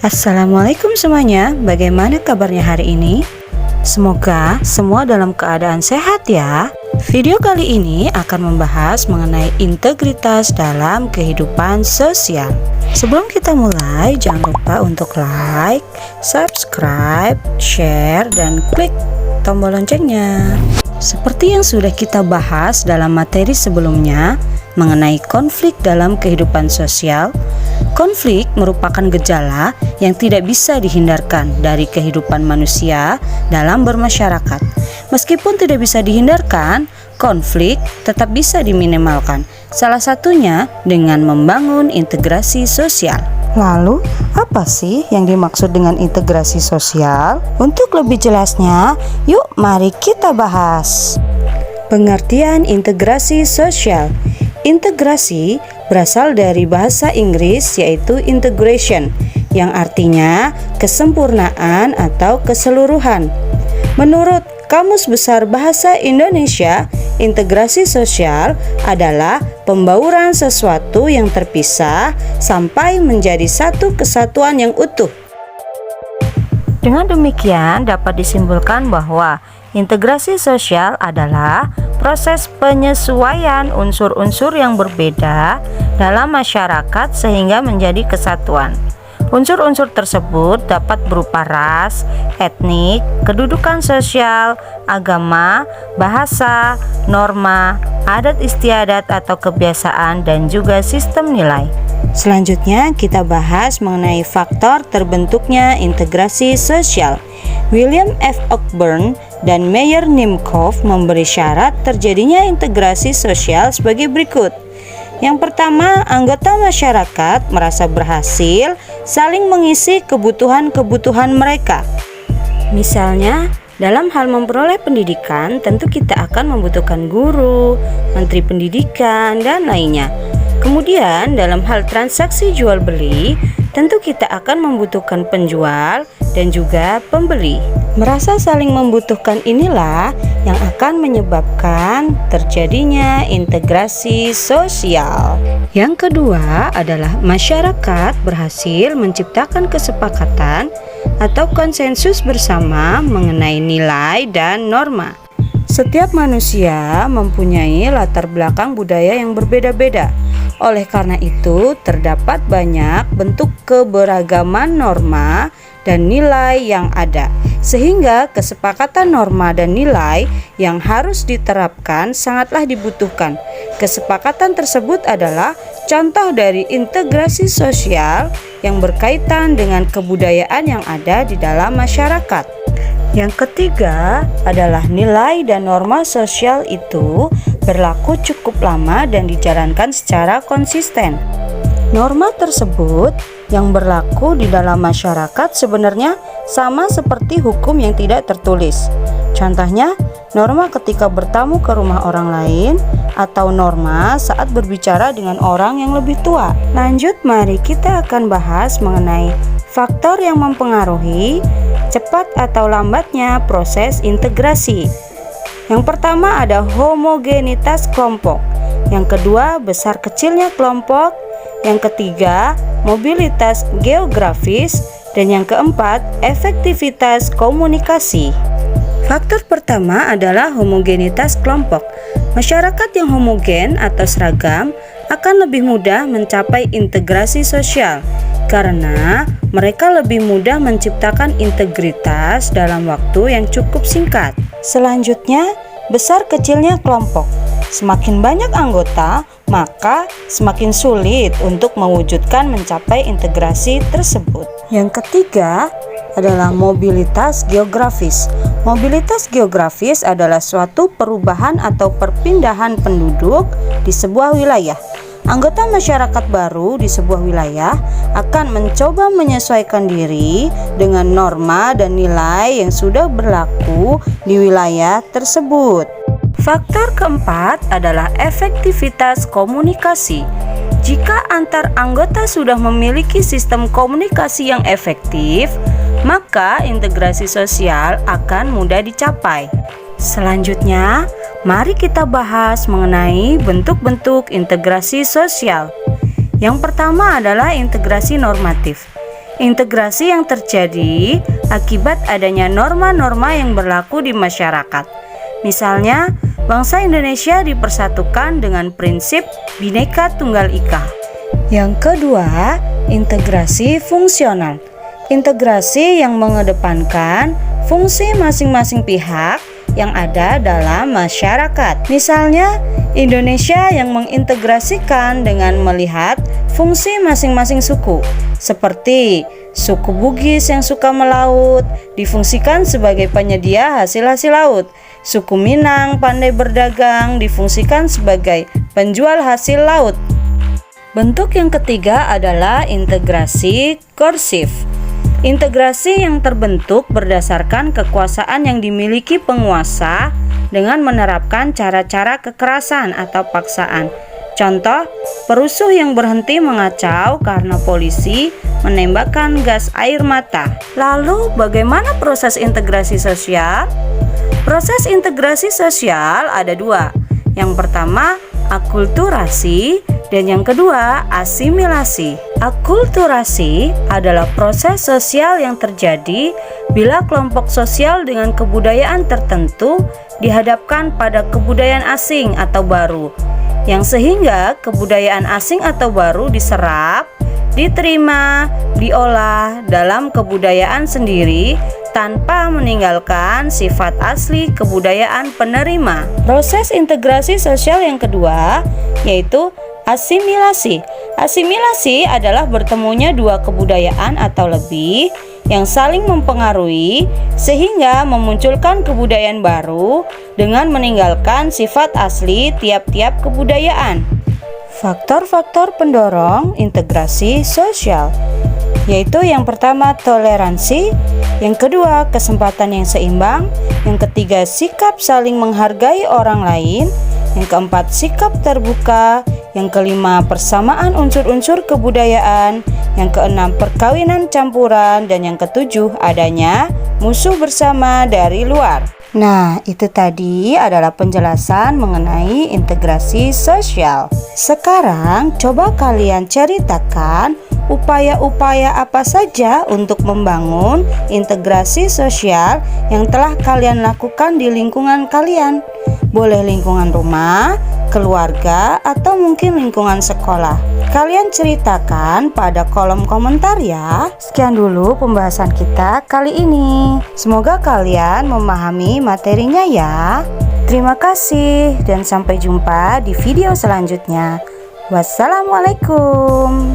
Assalamualaikum semuanya, bagaimana kabarnya hari ini? Semoga semua dalam keadaan sehat ya. Video kali ini akan membahas mengenai integritas dalam kehidupan sosial. Sebelum kita mulai, jangan lupa untuk like, subscribe, share, dan klik tombol loncengnya. Seperti yang sudah kita bahas dalam materi sebelumnya mengenai konflik dalam kehidupan sosial, konflik merupakan gejala yang tidak bisa dihindarkan dari kehidupan manusia dalam bermasyarakat. Meskipun tidak bisa dihindarkan, konflik tetap bisa diminimalkan. Salah satunya dengan membangun integrasi sosial. Lalu, apa sih yang dimaksud dengan integrasi sosial? Untuk lebih jelasnya, yuk mari kita bahas. Pengertian integrasi sosial. Integrasi berasal dari bahasa Inggris yaitu integration, yang artinya kesempurnaan atau keseluruhan. Menurut Kamus Besar Bahasa Indonesia, integrasi sosial adalah pembauran sesuatu yang terpisah sampai menjadi satu kesatuan yang utuh. Dengan demikian dapat disimpulkan bahwa integrasi sosial adalah proses penyesuaian unsur-unsur yang berbeda dalam masyarakat sehingga menjadi kesatuan. Unsur-unsur tersebut dapat berupa ras, etnik, kedudukan sosial, agama, bahasa, norma, adat istiadat atau kebiasaan, dan juga sistem nilai. Selanjutnya kita bahas mengenai faktor terbentuknya integrasi sosial. William F. Cockburn dan Meyer Nimkov memberi syarat terjadinya integrasi sosial sebagai berikut. Yang pertama, anggota masyarakat merasa berhasil saling mengisi kebutuhan-kebutuhan mereka. Misalnya, dalam hal memperoleh pendidikan, tentu kita akan membutuhkan guru, menteri pendidikan, dan lainnya. Kemudian, dalam hal transaksi jual beli, tentu kita akan membutuhkan penjual dan juga pembeli. Merasa saling membutuhkan inilah yang akan menyebabkan terjadinya integrasi sosial. Yang kedua adalah masyarakat berhasil menciptakan kesepakatan atau konsensus bersama mengenai nilai dan norma. Setiap manusia mempunyai latar belakang budaya yang berbeda-beda. Oleh karena itu, terdapat banyak bentuk keberagaman norma dan nilai yang ada, sehingga kesepakatan norma dan nilai yang harus diterapkan sangatlah dibutuhkan. Kesepakatan tersebut adalah contoh dari integrasi sosial yang berkaitan dengan kebudayaan yang ada di dalam masyarakat. Yang ketiga adalah nilai dan norma sosial itu berlaku cukup lama dan dijalankan secara konsisten. Norma tersebut yang berlaku di dalam masyarakat sebenarnya sama seperti hukum yang tidak tertulis. Contohnya, norma ketika bertamu ke rumah orang lain atau norma saat berbicara dengan orang yang lebih tua. Lanjut, mari kita akan bahas mengenai faktor yang mempengaruhi cepat atau lambatnya proses integrasi. Yang pertama ada homogenitas kelompok. Yang kedua, besar kecilnya kelompok. Yang ketiga, mobilitas geografis. Dan yang keempat, efektivitas komunikasi. Faktor pertama adalah homogenitas kelompok. Masyarakat yang homogen atau seragam akan lebih mudah mencapai integrasi sosial karena mereka lebih mudah menciptakan integritas dalam waktu yang cukup singkat. Selanjutnya, besar kecilnya kelompok. Semakin banyak anggota, maka semakin sulit untuk mewujudkan mencapai integrasi tersebut. Yang ketiga adalah mobilitas geografis. Mobilitas geografis adalah suatu perubahan atau perpindahan penduduk di sebuah wilayah. Anggota masyarakat baru di sebuah wilayah akan mencoba menyesuaikan diri dengan norma dan nilai yang sudah berlaku di wilayah tersebut. Faktor keempat adalah efektivitas komunikasi. Jika antar anggota sudah memiliki sistem komunikasi yang efektif, maka integrasi sosial akan mudah dicapai. Selanjutnya, mari kita bahas mengenai bentuk-bentuk integrasi sosial. Yang pertama adalah integrasi normatif. Integrasi yang terjadi akibat adanya norma-norma yang berlaku di masyarakat. Misalnya, bangsa Indonesia dipersatukan dengan prinsip Bhinneka Tunggal Ika. Yang kedua, integrasi fungsional. Integrasi yang mengedepankan fungsi masing-masing pihak yang ada dalam masyarakat. Misalnya, Indonesia yang mengintegrasikan dengan melihat fungsi masing-masing suku, seperti suku Bugis yang suka melaut difungsikan sebagai penyedia hasil-hasil laut. Suku Minang pandai berdagang difungsikan sebagai penjual hasil laut. Bentuk yang ketiga adalah integrasi korsif. Integrasi yang terbentuk berdasarkan kekuasaan yang dimiliki penguasa dengan menerapkan cara-cara kekerasan atau paksaan. Contoh, perusuh yang berhenti mengacau karena polisi menembakkan gas air mata. Lalu, bagaimana proses integrasi sosial? Proses integrasi sosial ada dua. Yang pertama, akulturasi, dan yang kedua, asimilasi. Akulturasi adalah proses sosial yang terjadi bila kelompok sosial dengan kebudayaan tertentu dihadapkan pada kebudayaan asing atau baru, yang sehingga kebudayaan asing atau baru diserap, diterima, diolah dalam kebudayaan sendiri tanpa meninggalkan sifat asli kebudayaan penerima. Proses integrasi sosial yang kedua yaitu asimilasi. Asimilasi adalah bertemunya dua kebudayaan atau lebih yang saling mempengaruhi sehingga memunculkan kebudayaan baru dengan meninggalkan sifat asli tiap-tiap kebudayaan. Faktor-faktor pendorong integrasi sosial yaitu yang pertama toleransi, yang kedua kesempatan yang seimbang, yang ketiga sikap saling menghargai orang lain, yang keempat sikap terbuka, yang kelima persamaan unsur-unsur kebudayaan, yang keenam perkawinan campuran, dan yang ketujuh adanya musuh bersama dari luar. Nah, itu tadi adalah penjelasan mengenai integrasi sosial. Sekarang coba kalian ceritakan upaya-upaya apa saja untuk membangun integrasi sosial yang telah kalian lakukan di lingkungan kalian. Boleh lingkungan rumah, keluarga, atau mungkin lingkungan sekolah. Kalian ceritakan pada kolom komentar ya. Sekian dulu pembahasan kita kali ini. Semoga kalian memahami materinya ya. Terima kasih dan sampai jumpa di video selanjutnya. Wassalamualaikum.